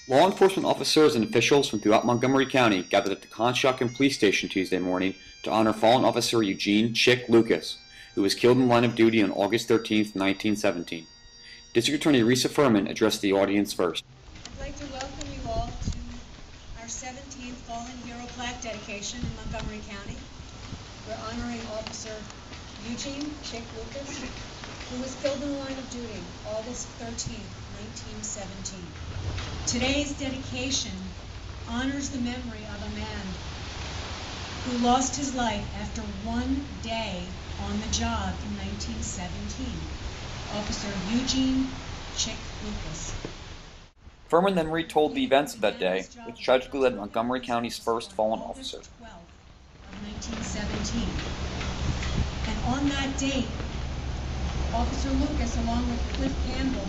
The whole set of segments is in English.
Law enforcement officers and officials from throughout Montgomery County gathered at the Conshohocken Police Station Tuesday morning to honor fallen officer Eugene "Chic" Lucas, who was killed in the line of duty on August 13, 1917. District Attorney Risa Furman addressed the audience first. I'd like to welcome you all to our 17th Fallen Hero Plaque dedication in Montgomery County. We're honoring Officer Eugene "Chic" Lucas, who was killed in the line of duty August 13, 1917. Today's dedication honors the memory of a man who lost his life after one day on the job in 1917, Officer Eugene "Chic" Lucas. Furman then retold the events of that day, which tragically led Montgomery County's first fallen officer. August 12th of 1917. And on that date, Officer Lucas, along with Cliff Campbell,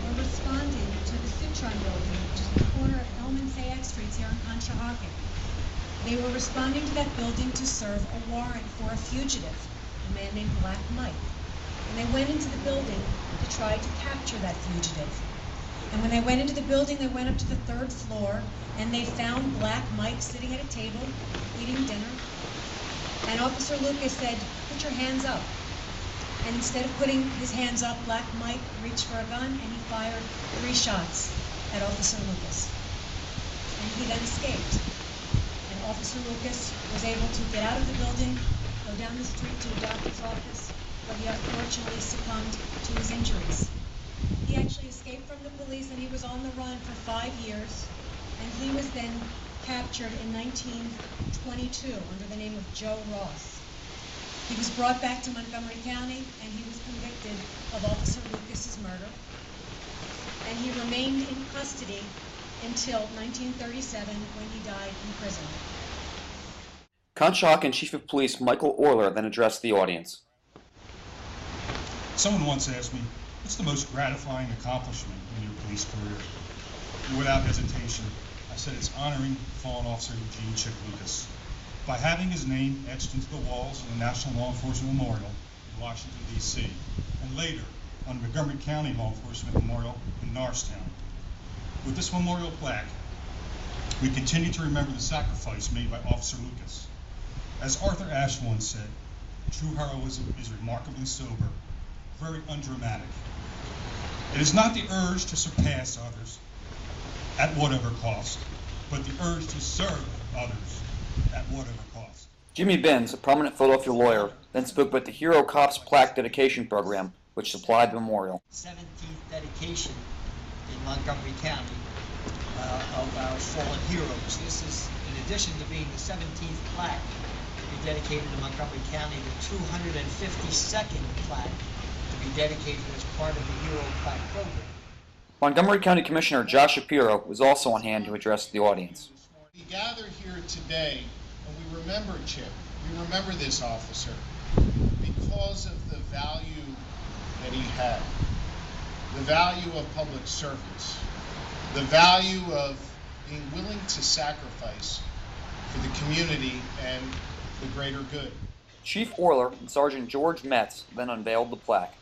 were responding to the Citron building, which is at the corner of Elm and Fayette Streets here in Conshohocken. They were responding to that building to serve a warrant for a fugitive, a man named Black Mike. And they went into the building to try to capture that fugitive. And when they went into the building, they went up to the third floor, and they found Black Mike sitting at a table, eating dinner. And Officer Lucas said, "Put your hands up." And instead of putting his hands up, Black Mike reached for a gun and he fired 3 shots at Officer Lucas. And he then escaped. And Officer Lucas was able to get out of the building, go down the street to a doctor's office, but he unfortunately succumbed to his injuries. He actually escaped from the police and he was on the run for 5 years. And he was then captured in 1922 under the name of Joe Ross. He was brought back to Montgomery County and he was convicted of Officer Lucas's murder. And he remained in custody until 1937 when he died in prison. Conshohocken Chief of Police Michael Orler then addressed the audience. Someone once asked me, what's the most gratifying accomplishment in your police career? And without hesitation, I said it's honoring fallen officer Eugene "Chic" Lucas by having his name etched into the walls of the National Law Enforcement Memorial in Washington, D.C., and later on the Montgomery County Law Enforcement Memorial in Norristown. With this memorial plaque, we continue to remember the sacrifice made by Officer Lucas. As Arthur Ashe once said, true heroism is remarkably sober, very undramatic. It is not the urge to surpass others at whatever cost, but the urge to serve others at whatever cost. Jimmy Benz, a prominent Philadelphia lawyer, then spoke about the Hero Cops Plaque dedication program, which supplied the memorial. 17th dedication in Montgomery County of our fallen heroes. This is, in addition to being the 17th plaque to be dedicated in Montgomery County, the 252nd plaque to be dedicated as part of the Hero Plaque program. Montgomery County Commissioner Josh Shapiro was also on hand to address the audience. We gather here today and we remember Chic. We remember this officer because of the value that he had, the value of public service, the value of being willing to sacrifice for the community and the greater good. Chief Orler and Sergeant George Metz then unveiled the plaque.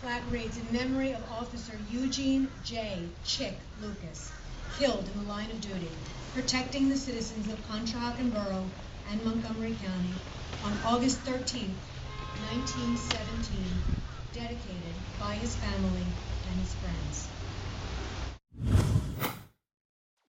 Plaque reads, in memory of Officer Eugene J. "Chic" Lucas, killed in the line of duty, protecting the citizens of Conshohocken Borough and Montgomery County on August 13, 1917, dedicated by his family and his friends.